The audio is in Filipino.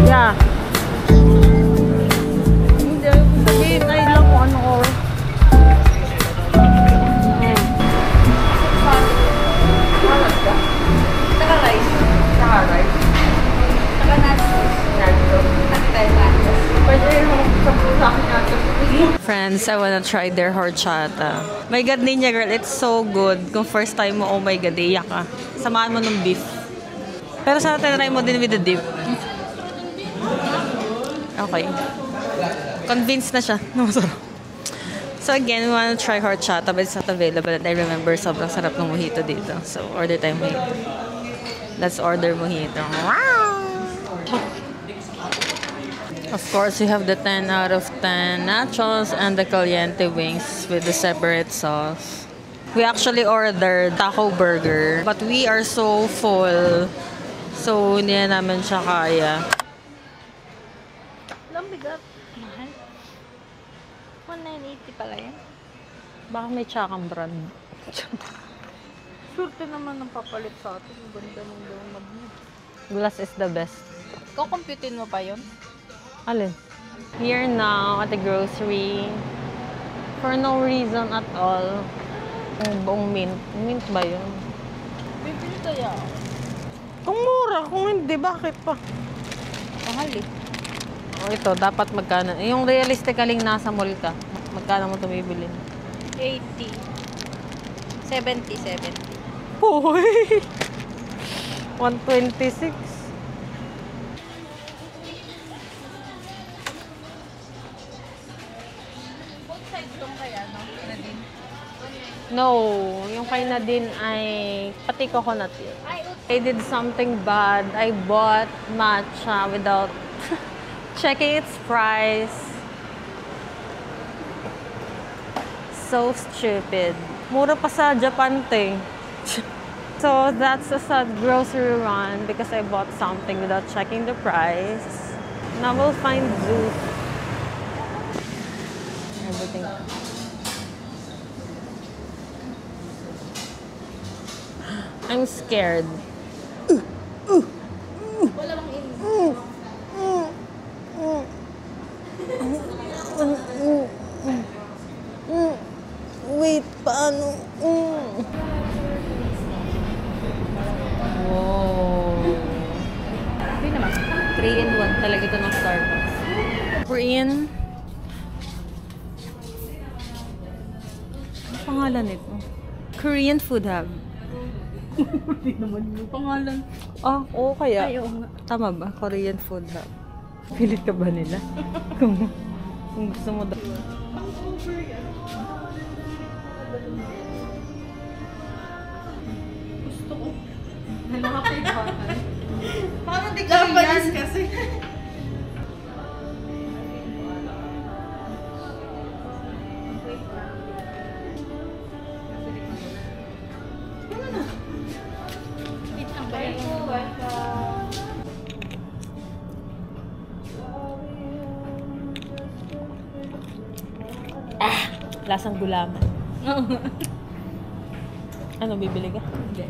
Yeah. Hindi, sabihin na ilang kung ano oras. Naka-rice. Naka-rice. Naka-nachos. Nachos. Naka-nachos. Pwede yung sa akin nachos. Friends, I wanna try their horchata. My God, Ninya girl, it's so good. Kung first time mo, oh my God, iyak ka. Samahan mo ng beef. Pero sana tinry mo din with the dip. Okay. Convinced na siya. No, sorry. So again, we wanna try horchata but it's not available. And I remember sobrang sarap ng mojito dito. So order tayo mojito. Let's order mojito. Wow! Of course, we have the 10 out of 10 nachos and the caliente wings with the separate sauce. We actually ordered taco burger, but we are so full. So, hindi na namin siya kaya. Alam, bigat. Mahal. 1,980 pala yan. Baka may tsakang brand. Surte naman ng papalit sa atin. Ganda ng donut niya. Glass is the best. Kukumputin mo pa yun? Alin? Here now at the grocery. For no reason at all. Ang buong mint. Mint ba yun? Bibili kaya. Kung mura, kung hindi, bakit pa? Mahal eh. O ito, dapat magkano? Yung realistically nasa mall ka, magkano mo ito bibili? 80. 70. Hoy! 126. No, yung kay Nadine ay pati coconut yun. I did something bad. I bought matcha without checking its price. So stupid. Mura pa sa Japan, te. So that's a sad grocery run because I bought something without checking the price. Now we'll find Zeus. Everything. I'm scared. Wala bang in. Wait, paano? Wow. Hindi naman. 3-in-1 talaga ito ng Starbucks. Korean. Ano pangalan nito? Korean Food Hub. Hindi naman yung pangalan. Ah, oo kaya. Ay, oo nga. Tama ba? Korean Food Hub. Pilit ka ba nila? kung gusto mo daw. Gusto ko. Nakapay-batan. Paano di Japanese kasi. Lasang gulaman. Ano, bibili ka? Hindi.